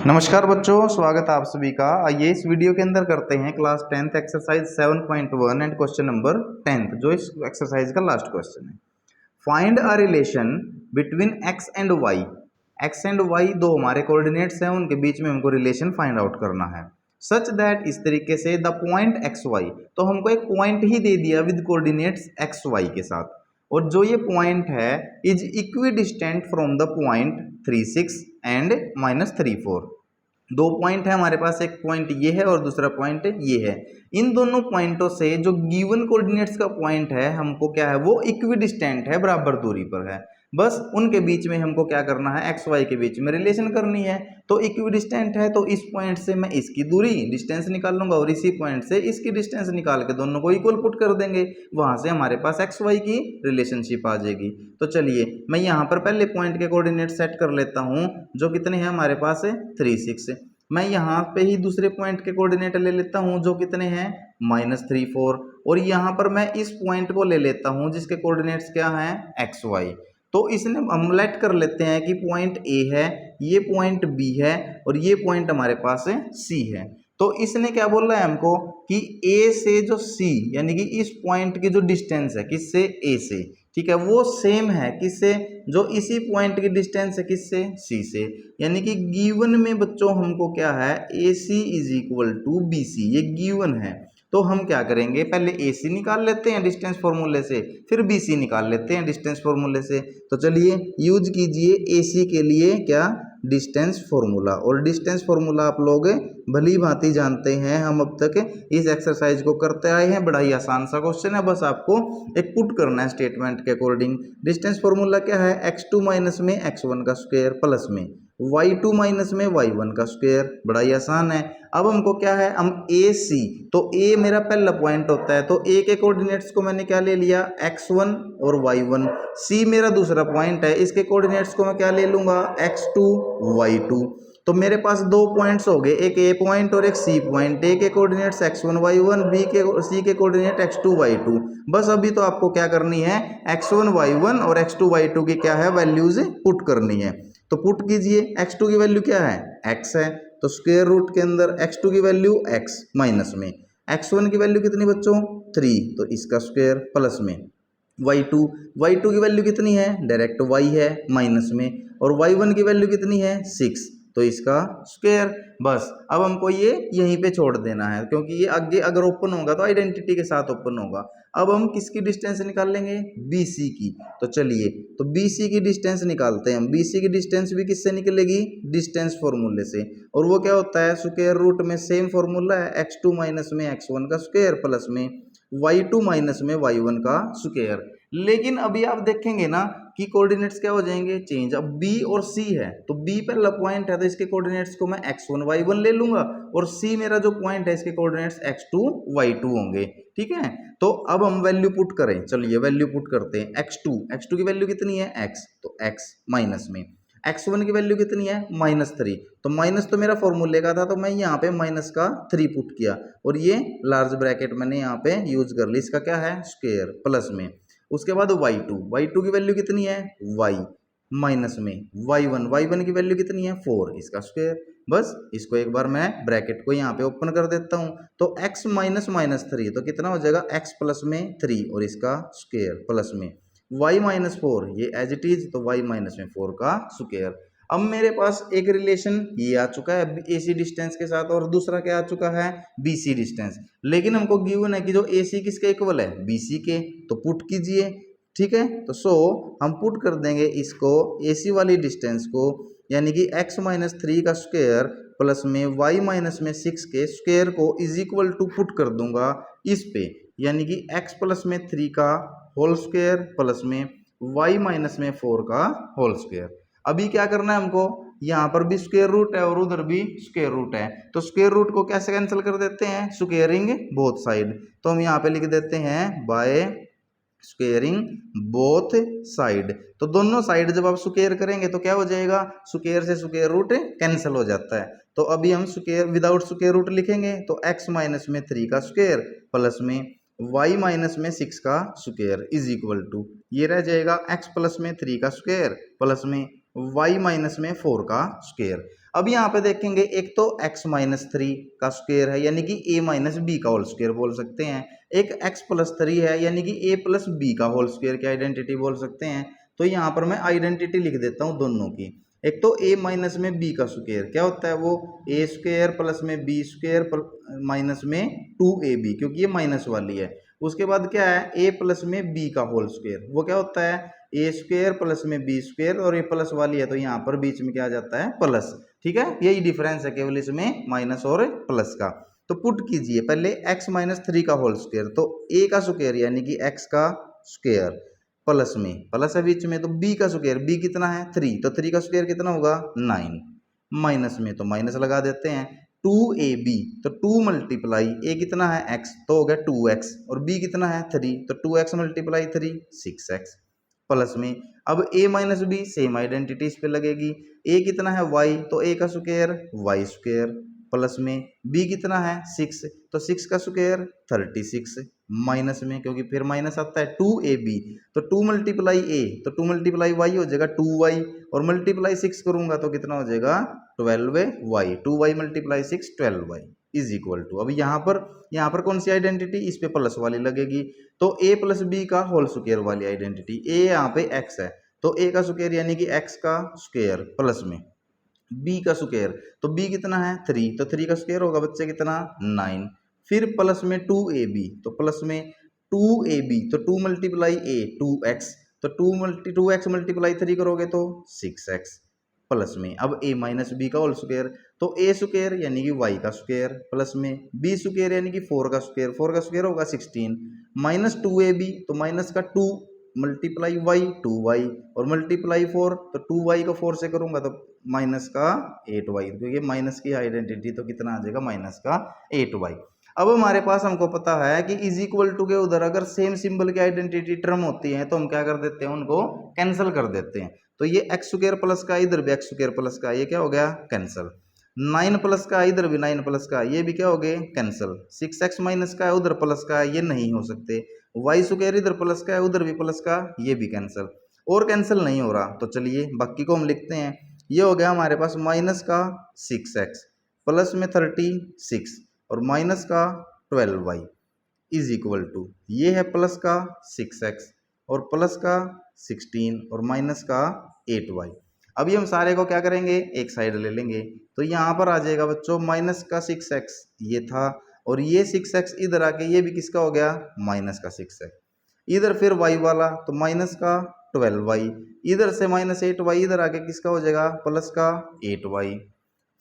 नमस्कार बच्चों, स्वागत है आप सभी का। आइए इस वीडियो के अंदर करते हैं class 10th exercise 7.1 and question number 10th, जो इस एक्सरसाइज का लास्ट क्वेश्चन है। Find a relation between x and y. X and y दो हमारे कोऑर्डिनेट्स हैं, उनके बीच में हमको रिलेशन फाइंड आउट करना है। सच दैट, इस तरीके से द पॉइंट एक्स वाई, तो हमको एक पॉइंट ही दे दिया विद कोऑर्डिनेट्स एक्स वाई के साथ, और जो ये पॉइंट है is equi distant from the point 36 and -34। दो पॉइंट है हमारे पास, एक पॉइंट ये है और दूसरा पॉइंट ये है। इन दोनों पॉइंटों से जो गिवन कोऑर्डिनेट्स का पॉइंट है हमको क्या है, वो इक्वी डिस्टेंट है, बराबर दूरी पर है। बस उनके बीच में हमको क्या करना है, एक्स वाई के बीच में रिलेशन करनी है। तो इक्वी डिस्टेंट है तो इस पॉइंट से मैं इसकी दूरी डिस्टेंस निकाल लूंगा और इसी पॉइंट से इसकी डिस्टेंस निकाल के दोनों को इक्वल पुट कर देंगे। वहां से हमारे पास एक्स वाई की रिलेशनशिप आ जाएगी। तो चलिए मैं यहाँ पर पहले पॉइंट के कोऑर्डिनेट सेट कर लेता हूँ, जो कितने हैं हमारे पास है 36। मैं यहाँ पे ही दूसरे पॉइंट के कोऑर्डिनेट ले लेता हूँ, जो कितने हैं -34, और यहाँ पर मैं इस पॉइंट को ले लेता हूँ जिसके कोऑर्डिनेट्स क्या हैं एक्स वाई। तो इसने हम लेट कर लेते हैं कि पॉइंट ए है, ये पॉइंट बी है और ये पॉइंट हमारे पास है सी है। तो इसने क्या बोल रहा है हमको कि ए से जो सी, यानी कि इस पॉइंट की जो डिस्टेंस है किससे, ए से, ठीक है, वो सेम है किससे, जो इसी पॉइंट की डिस्टेंस है किससे, सी से। यानी कि गिवन में बच्चों हमको क्या है, A C is equal to B C, ये गिवन है। तो हम क्या करेंगे, पहले ए सी निकाल लेते हैं डिस्टेंस फॉर्मूले से, फिर बी सी निकाल लेते हैं डिस्टेंस फॉर्मूले से। तो चलिए यूज कीजिए ए सी के लिए क्या, डिस्टेंस फॉर्मूला। और डिस्टेंस फॉर्मूला आप लोग भली भांति जानते हैं, हम अब तक इस एक्सरसाइज को करते आए हैं। बड़ा ही आसान सा क्वेश्चन है, बस आपको एक पुट करना है स्टेटमेंट के अकॉर्डिंग। डिस्टेंस फॉर्मूला क्या है, x2 माइनस में x1 का स्क्वायर प्लस में y2 माइनस में y1 का स्क्वायर। बड़ा ही आसान है। अब हमको क्या है, हम ए सी, तो ए मेरा पहला पॉइंट होता है, तो ए के कोऑर्डिनेट्स को मैंने क्या ले लिया, x1 और y1। सी मेरा दूसरा पॉइंट है, इसके कोऑर्डिनेट्स को मैं क्या ले लूंगा, x2 y2। तो मेरे पास दो पॉइंट्स हो गए, एक ए पॉइंट और एक सी पॉइंट। ए के कोऑर्डिनेट्स x1 y1, बी के सी के कोऑर्डिनेट x2 y2। बस अभी तो आपको क्या करनी है, x1 y1 और x2 y2 की क्या है, वैल्यूज पुट करनी है। तो पुट कीजिए, x2 की वैल्यू क्या है, x है, तो स्क्वायर रूट के अंदर x2 की वैल्यू x माइनस में x1 की वैल्यू कितनी बच्चों 3, तो इसका स्क्वायर प्लस में y2 की वैल्यू कितनी है, डायरेक्ट y है माइनस में, और y1 की वैल्यू कितनी है 6, तो इसका स्क्वायर। बस अब हमको ये यहीं पे छोड़ देना है, क्योंकि ये आगे अगर ओपन होगा तो आइडेंटिटी के साथ ओपन होगा। अब हम किसकी डिस्टेंस निकाल लेंगे, BC की। तो चलिए, तो BC की डिस्टेंस निकालते हैं हम। BC की डिस्टेंस भी किससे निकलेगी, डिस्टेंस फॉर्मूले से, और वो क्या होता है, स्क्वायर रूट में सेम फॉर्मूला है, x2 माइनस में x1 का स्क्वायर प्लस में y2 माइनस में y1 का स्क्वायर। लेकिन अभी आप देखेंगे ना कि कोऑर्डिनेट्स क्या हो जाएंगे, चेंज। अब B और C है, तो B पहला पॉइंट है तो इसके कोऑर्डिनेट्स को मैं x1 y1 ले लूंगा, और C मेरा जो पॉइंट है इसके कोऑर्डिनेट्स x2 y2 होंगे। ठीक है, तो अब हम वैल्यू पुट करें, चलिए वैल्यू पुट करते हैं। x2 की वैल्यू कितनी है x, तो x माइनस में x1 की वैल्यू कितनी है -3, तो माइनस तो मेरा फॉर्मूले का था, तो मैं यहाँ पे माइनस का 3 पुट किया, और ये लार्ज ब्रैकेट मैंने यहाँ पे यूज कर ली, इसका क्या है स्क्वायर प्लस में। उसके बाद y2 की वैल्यू कितनी है y माइनस में y1 की वैल्यू कितनी है 4, इसका स्क्वायर। बस इसको एक बार मैं ब्रैकेट को यहाँ पे ओपन कर देता हूँ, तो x माइनस -3, तो कितना हो जाएगा x प्लस में 3 और इसका स्क्वायर प्लस में y माइनस 4, ये एज इट इज, तो y माइनस में 4 का स्क्वायर। अब मेरे पास एक रिलेशन ये आ चुका है AC डिस्टेंस के साथ, और दूसरा क्या आ चुका है, BC डिस्टेंस। लेकिन हमको गिवन है कि जो AC किसके इक्वल है, BC के, तो पुट कीजिए। ठीक है, तो सो हम पुट कर देंगे इसको, AC वाली डिस्टेंस को, यानी कि x माइनस 3 का स्क्वायर प्लस में y माइनस में 6 के स्क्वायर को इज इक्वल टू पुट कर दूंगा इस पे, यानी कि x प्लस में 3 का होल स्क्वायर प्लस में y माइनस में 4 का होल स्क्वायर। अभी क्या करना है हमको, यहाँ पर भी स्क्वायर रूट है और उधर भी स्क्वायर रूट है, तो स्क्वायर रूट को कैसे कैंसिल कर देते हैं, स्क्वायरिंग बोथ साइड। तो हम यहाँ पे लिख देते हैं बाय स्क्वेयरिंग बोथ साइड। तो दोनों साइड जब आप स्क्वेयर करेंगे तो क्या हो जाएगा, स्क्वेयर से स्क्वेयर रूट कैंसिल हो जाता है। तो अभी हम स्क्वेयर विदाउट स्क्वेयर रूट लिखेंगे, तो x माइनस में 3 का स्क्वेयर प्लस में y माइनस में 6 का स्क्वेयर इज इक्वल टू, ये रह जाएगा x प्लस में 3 का स्क्वेयर प्लस में y माइनस में 4 का स्क्वेयर। अब यहाँ पे देखेंगे एक तो x माइनस 3 का स्क्वायर है यानी कि a माइनस बी का होल स्क्वायर बोल सकते हैं, एक x प्लस 3 है यानी कि a प्लस बी का होल स्क्वायर की आइडेंटिटी बोल सकते हैं। तो यहाँ पर मैं आइडेंटिटी लिख देता हूँ दोनों की। एक तो a माइनस में b का स्क्वायर क्या होता है, वो a स्क्वायर प्लस में b स्क्वायर माइनस में 2ab, क्योंकि ये माइनस वाली है। उसके बाद क्या है, a प्लस में b का होल स्क्वायर, वो क्या होता है a स्क्वायर प्लस में b स्क्वायर, और ये प्लस वाली है तो यहाँ पर बीच में क्या आ जाता है प्लस। ठीक है, यही डिफरेंस है केवल इसमें माइनस और प्लस का। तो पुट कीजिए पहले x माइनस 3 का होल स्क्वायर, तो a का स्क्वायर यानी कि x का स्क्वायर प्लस में प्लस है बीच में, तो b का स्क्वायर, b कितना है 3, तो 3 का स्क्वायर कितना होगा 9, माइनस में तो माइनस लगा देते हैं 2ab, तो 2 मल्टीप्लाई a कितना है x, तो हो गया 2x, और b कितना है 3, तो 2x मल्टीप्लाई 3 6x, प्लस में अब a minus B same identity इस पे लगेगी, a कितना है y, तो a का स्क्वायर y स्क्वायर, प्लस में b कितना है 6, तो 6 का स्क्वायर 36, माइनस में क्योंकि फिर माइनस आता है 2ab, तो 2 मल्टीप्लाई a, तो 2 मल्टीप्लाई y हो जाएगा 2y, और मल्टीप्लाई 6 करूंगा तो कितना हो जाएगा 12y, 2y multiply 6 12y is equal to, अब यहाँ पर कौन सी आइडेंटिटी, इस पे प्लस वाली लगेगी, तो a प्लस बी का होल स्क्वायर वाली आइडेंटिटी, a यहाँ पे x है तो a का स्क्वायर यानी कि x का स्क्वायर प्लस में b का स्क्वायर, तो b कितना है 3, तो 3 का स्क्वायर होगा बच्चे कितना 9, फिर प्लस में 2ab, तो प्लस में 2ab, तो 2 मल्टीप्लाई a 2x, तो 2x मल्टीप्लाई 3 करोगे तो 6x, प्लस में अब a माइनस बी का होल स्क्वायर, तो a स्क्वायर यानी कि y का स्क्वायर, प्लस में b स्क्वायर यानी कि 4 का स्क्वायर, 4 का स्क्वायर होगा 16, माइनस 2ab, तो माइनस का 2 मल्टीप्लाई y 2y, और मल्टीप्लाई 4, तो 2y को 4 से करूंगा तो माइनस का 8y, क्योंकि माइनस की आइडेंटिटी तो कितना आ जाएगा माइनस का 8y। अब हमारे पास हमको पता है कि इज इक्वल टू के उधर अगर सेम सिंबल की आइडेंटिटी टर्म होती है तो हम क्या कर देते हैं, उनको कैंसिल कर देते हैं। तो ये एक्स स्क्वायर प्लस का, इधर भी एक्स स्क्वायर प्लस का, ये क्या हो गया कैंसिल, 9 प्लस का इधर भी 9 प्लस का, ये भी क्या हो गए कैंसिल, 6x माइनस का है उधर प्लस का, ये नहीं हो सकते, वाई स्क्वायर इधर प्लस का है उधर भी प्लस का, ये भी कैंसिल, और कैंसिल नहीं हो रहा, तो चलिए बाकी को हम लिखते हैं। ये हो गया हमारे पास माइनस का 6x प्लस में 36 और माइनस का 12y इज इक्वल टू, ये है प्लस का 6x और प्लस का 16 और माइनस का 8y। अभी हम सारे को क्या करेंगे, एक साइड ले लेंगे, तो यहाँ पर आ जाएगा बच्चों माइनस का 6x ये था, और ये 6x इधर आके ये भी किसका हो गया माइनस का 6x, इधर फिर y वाला तो माइनस का 12y, इधर से माइनस 8y इधर आके किसका हो जाएगा प्लस का 8y,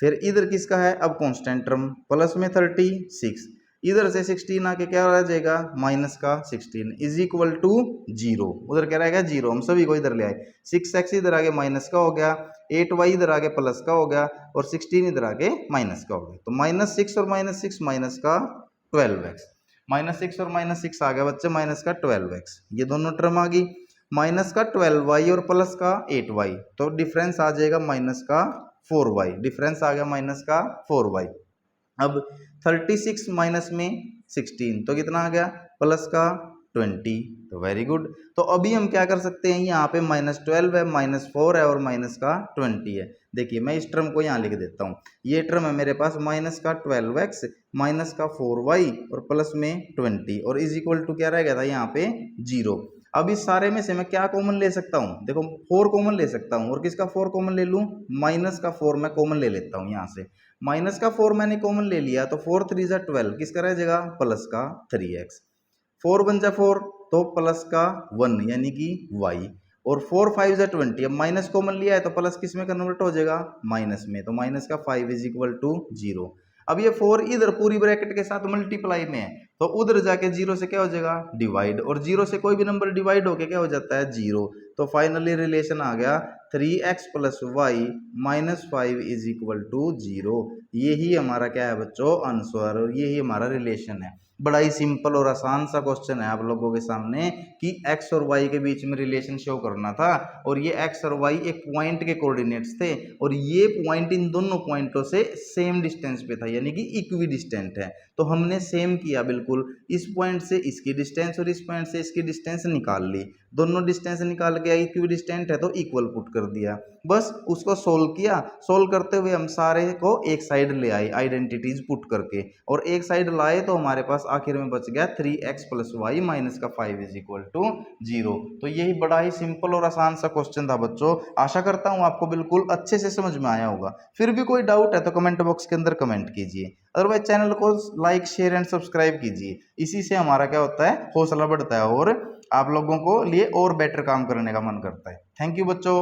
फिर इधर किसका है अब कांस्टेंट टर्म प्लस में 36, इधर से 16 आके क्या रह जाएगा माइनस का 16 इज इक्वल टू 0, उधर क्या रहेगा 0, हम सभी को इधर ले आए, 6x इधर आगे माइनस का हो गया, 8y इधर आगे प्लस का हो गया, और 16 इधर आगे माइनस का हो गया, तो माइनस 6 और माइनस 6 माइनस का 12x, माइनस 6 और माइनस 6 आ गया बच्चे माइनस का 12x, ये दोनों टर्म आ गई, माइनस का 12y और प्लस का 8y, तो डिफरेंस आ जाएगा माइनस का 4y, डिफरेंस आ गया माइनस का 4y। अब 36 माइनस में 16 तो कितना आ गया प्लस का 20, तो वेरी गुड। तो अभी हम क्या कर सकते हैं, यहाँ पे माइनस 12 है, माइनस 4 है और माइनस का 20 है। देखिए मैं इस टर्म को यहाँ लिख देता हूँ, ये टर्म है मेरे पास माइनस का 12x माइनस का 4y और प्लस में 20, और इज इक्वल टू क्या रह गया था यहाँ पे 0। अब इस सारे में से मैं क्या कॉमन ले सकता हूँ, देखो 4 कॉमन ले सकता हूँ, और किसका 4 कॉमन ले लूँ, माइनस का 4 मैं कॉमन ले लेता हूँ यहाँ से, माइनस का 4 मैंने कॉमन ले लिया तो 4 3 जा 12, किसका रह जाएगा प्लस का 3x, 4 1 जा 4 तो प्लस का 1 यानी कि y, और 4 5 जा 20, अब माइनस कॉमन लिया है तो प्लस किस में कन्वर्ट हो जाएगा माइनस में, तो माइनस का 5 इज इक्वल टू 0। अब ये 4 इधर पूरी ब्रैकेट के साथ मल्टीप्लाई में है तो उधर जाके 0 से क्या हो जाएगा डिवाइड, और 0 से कोई भी नंबर डिवाइड होके क्या हो जाता है 0, तो फाइनली रिलेशन आ गया 3x plus y minus 5 is equal to 0। यही हमारा क्या है बच्चों आंसर, और यही हमारा रिलेशन है। बड़ा ही सिंपल और आसान सा क्वेश्चन है आप लोगों के सामने कि x और y के बीच में रिलेशन शो करना था, और ये x और y एक पॉइंट के कोऑर्डिनेट्स थे, और ये पॉइंट इन दोनों पॉइंटों से सेम डिस्टेंस पे था यानी कि इक्वी डिस्टेंट है, तो हमने सेम किया बिल्कुल, इस पॉइंट से इसकी डिस्टेंस और इस पॉइंट से इसकी डिस्टेंस निकाल ली, दोनों डिस्टेंस निकाल के इक्वी डिस्टेंट है तो इक्वल पुट कर दिया, बस उसको सोल्व किया। सोल्व करते हुए हम सारे को एक साइड ले आए आइडेंटिटीज पुट करके, और एक साइड लाए तो हमारे पास आखिर में बच गया 3x + y माइनस का 5 = 0। तो यही बड़ा ही सिंपल और आसान सा क्वेश्चन था बच्चों। आशा करता हूँ आपको बिल्कुल अच्छे से समझ में आया होगा। फिर भी कोई डाउट है तो कमेंट बॉक्स के अंदर कमेंट कीजिए, अदरवाइज चैनल को लाइक शेयर एंड सब्सक्राइब कीजिए। इसी से हमारा क्या होता है, हौसला बढ़ता है और आप लोगों को लिए और बेटर काम करने का मन करता है। थैंक यू बच्चों।